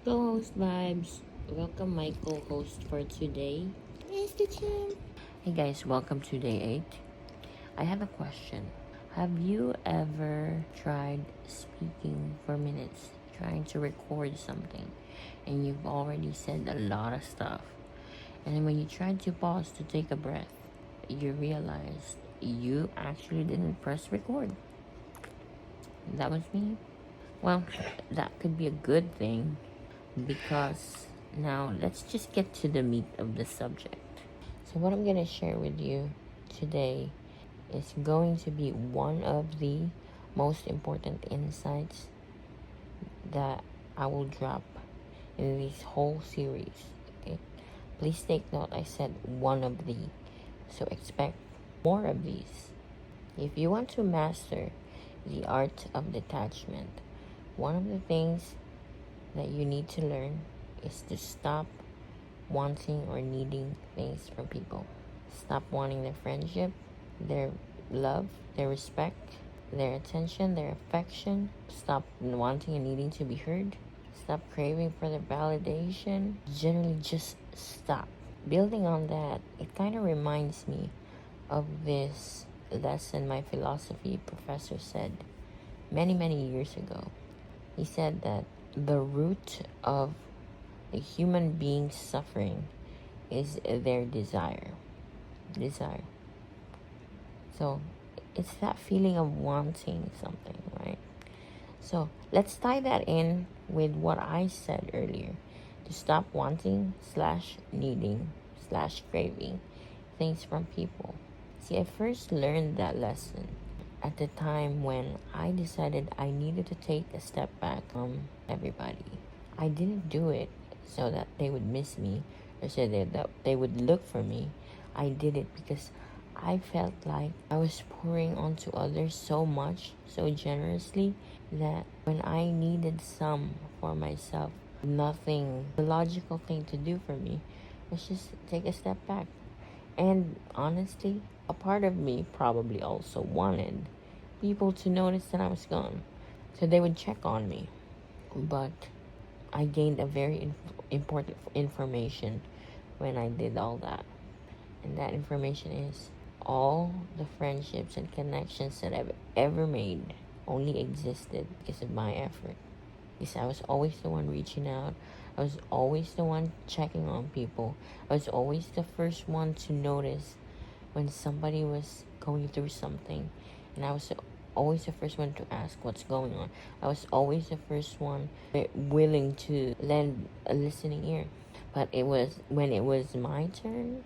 Co-host vibes. Welcome my co-host for today. Mr. Chin. Hey guys, welcome to day 8. I have a question. Have you ever tried speaking for minutes, trying to record something, and you've already said a lot of stuff? And then when you tried to pause to take a breath, you realized you actually didn't press record. That was me. Well, that could be a good thing because now let's just get to the meat of the subject. So, what I'm going to share with you today is going to be one of the most important insights that I will drop in this whole series. Okay? Please take note, I said one of the, so expect more of these. If you want to master the art of detachment, one of the things that you need to learn is to stop wanting or needing things from people. Stop wanting their friendship, their love, their respect, their attention, their affection. Stop wanting and needing to be heard. Stop craving for their validation. Generally, just stop. Building on that, it kind of reminds me of this lesson my philosophy professor said many, many years ago. He said that the root of the human being's suffering is their desire. So it's that feeling of wanting something, right? So let's tie that in with what I said earlier. To stop wanting / needing / craving things from people. See, I first learned that lesson at the time when I decided I needed to take a step back from everybody. I didn't do it so that they would miss me or so that they would look for me. I did it because I felt like I was pouring onto others so much, so generously, that when I needed some for myself, nothing, the logical thing to do for me was just take a step back. And honestly, a part of me probably also wanted people to notice that I was gone, so they would check on me. But I gained a very important information when I did all that. And that information is all the friendships and connections that I've ever made only existed because of my effort. Because I was always the one reaching out. I was always the one checking on people. I was always the first one to notice when somebody was going through something. And I was always the first one to ask what's going on. I was always the first one willing to lend a listening ear. But it was when it was my turn,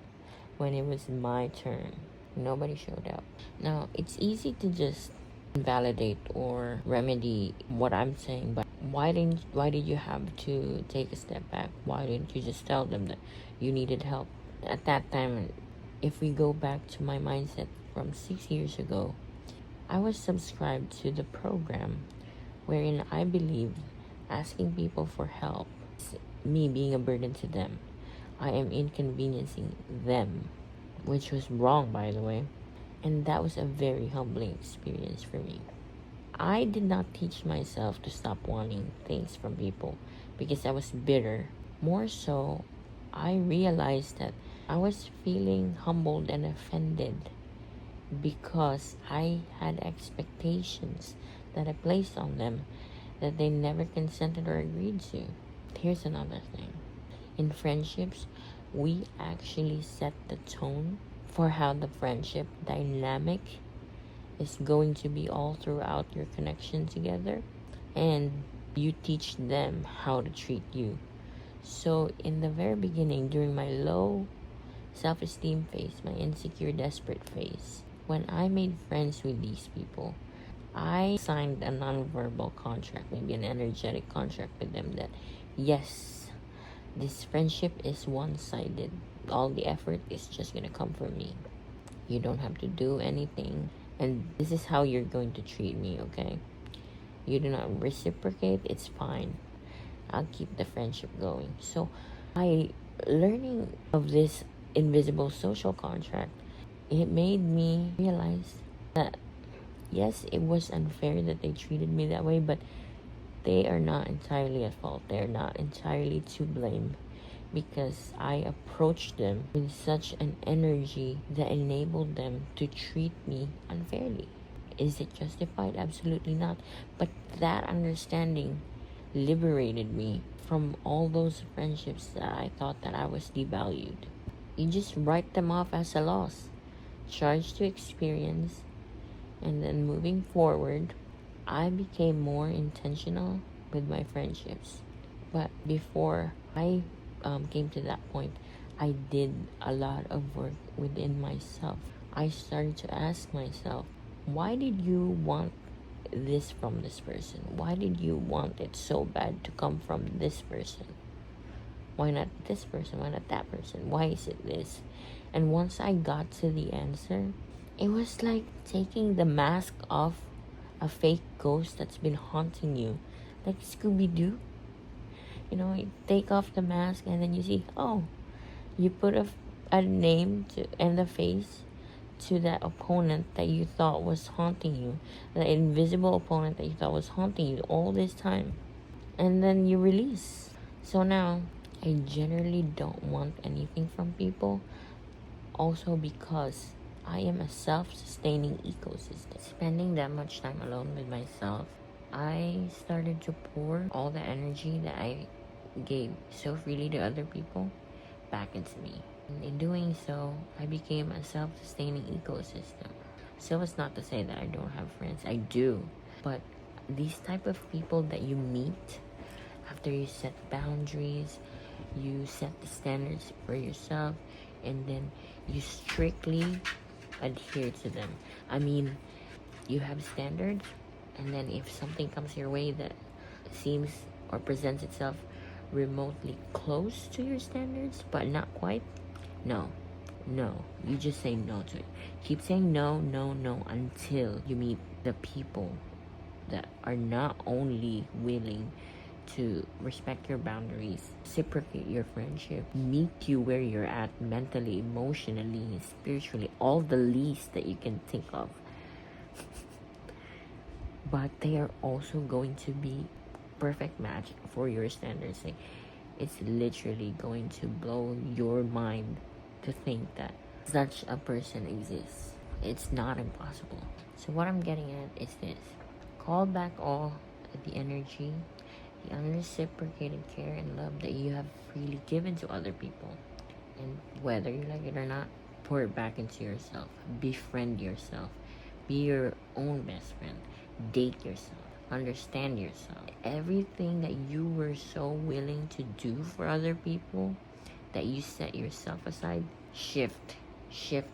nobody showed up. Now, it's easy to just validate or remedy what I'm saying, but why did you have to take a step back? Why didn't you just tell them that you needed help? At that time, if we go back to my mindset from 6 years ago, I was subscribed to the program wherein I believed asking people for help is me being a burden to them. I am inconveniencing them, which was wrong, by the way. And that was a very humbling experience for me. I did not teach myself to stop wanting things from people because I was bitter. More so, I realized that I was feeling humbled and offended because I had expectations that I placed on them that they never consented or agreed to. Here's another thing. In friendships, we actually set the tone for how the friendship dynamic is going to be all throughout your connection together, and you teach them how to treat you. So in the very beginning, during my low self-esteem phase, my insecure, desperate phase, when I made friends with these people, I signed a non-verbal contract, maybe an energetic contract with them that, yes, this friendship is one-sided. All the effort is just gonna come from me. You don't have to do anything, and this is how you're going to treat me, okay? You do not reciprocate, it's fine. I'll keep the friendship going. So, by learning of this invisible social contract, it made me realize that yes, it was unfair that they treated me that way, but they are not entirely at fault. They're not entirely to blame, because I approached them with such an energy that enabled them to treat me unfairly. Is it justified? Absolutely not. But that understanding liberated me from all those friendships that I thought that I was devalued. You just write them off as a loss, charge to experience, and then moving forward, I became more intentional with my friendships. But before I came to that point, I did a lot of work within myself. I started to ask myself, why did you want this from this person? Why did you want it so bad to come from this person? Why not this person? Why not that person? Why is it this? And once I got to the answer, it was like taking the mask off a fake ghost that's been haunting you, like Scooby-Doo. You know, you take off the mask and then you see, oh, you put a name to and a face to that opponent that you thought was haunting you, the invisible opponent that you thought was haunting you all this time, and then you release. So now I generally don't want anything from people, also because I am a self-sustaining ecosystem. Spending that much time alone with myself, I started to pour all the energy that I gave so freely to other people back into me. And in doing so, I became a self-sustaining ecosystem. So it's not to say that I don't have friends. I do. But these type of people that you meet after you set boundaries, you set the standards for yourself, and then you strictly adhere to them. I mean, you have standards, and then if something comes your way that seems or presents itself remotely close to your standards but not quite, no, you just say no to it. Keep saying no until you meet the people that are not only willing to respect your boundaries, reciprocate your friendship, meet you where you're at mentally, emotionally, spiritually, all the least that you can think of. But they are also going to be perfect match for your standards. Like, it's literally going to blow your mind to think that such a person exists. It's not impossible. So what I'm getting at is this: call back all the energy, the unreciprocated care and love that you have freely given to other people, and whether you like it or not, pour it back into yourself. Befriend yourself. Be your own best friend. Date yourself. Understand yourself. Everything that you were so willing to do for other people, that you set yourself aside, shift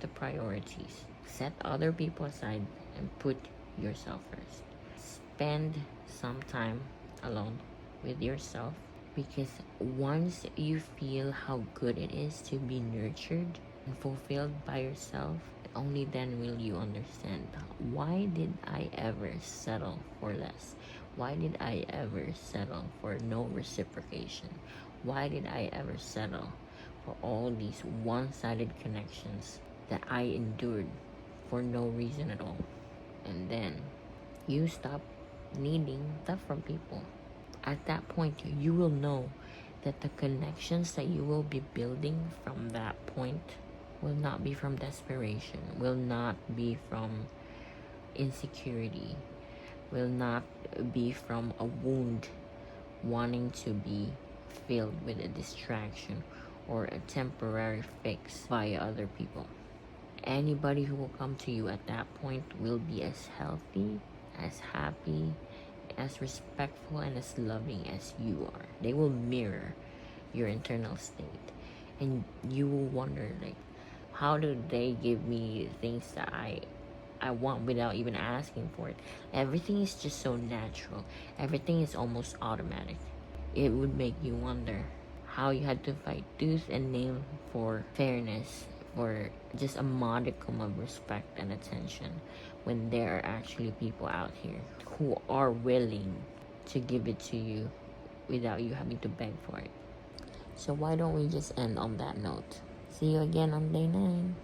the priorities. Set other people aside and put yourself first. Spend some time alone with yourself, because once you feel how good it is to be nurtured and fulfilled by yourself, only then will you understand, why did I ever settle for less? Why did I ever settle for no reciprocation? Why did I ever settle for all these one-sided connections that I endured for no reason at all? And then you stop needing stuff from people. At that point, you will know that the connections that you will be building from that point will not be from desperation, will not be from insecurity, will not be from a wound wanting to be filled with a distraction or a temporary fix via other people. Anybody who will come to you at that point will be as healthy, as happy, as respectful, and as loving as you are. They will mirror your internal state, and you will wonder, like, how do they give me things that I want without even asking for it? Everything is just so natural. Everything is almost automatic. It would make you wonder how you had to fight tooth and nail for fairness, for just a modicum of respect and attention, when there are actually people out here who are willing to give it to you without you having to beg for it. So why don't we just end on that note? See you again on day 9.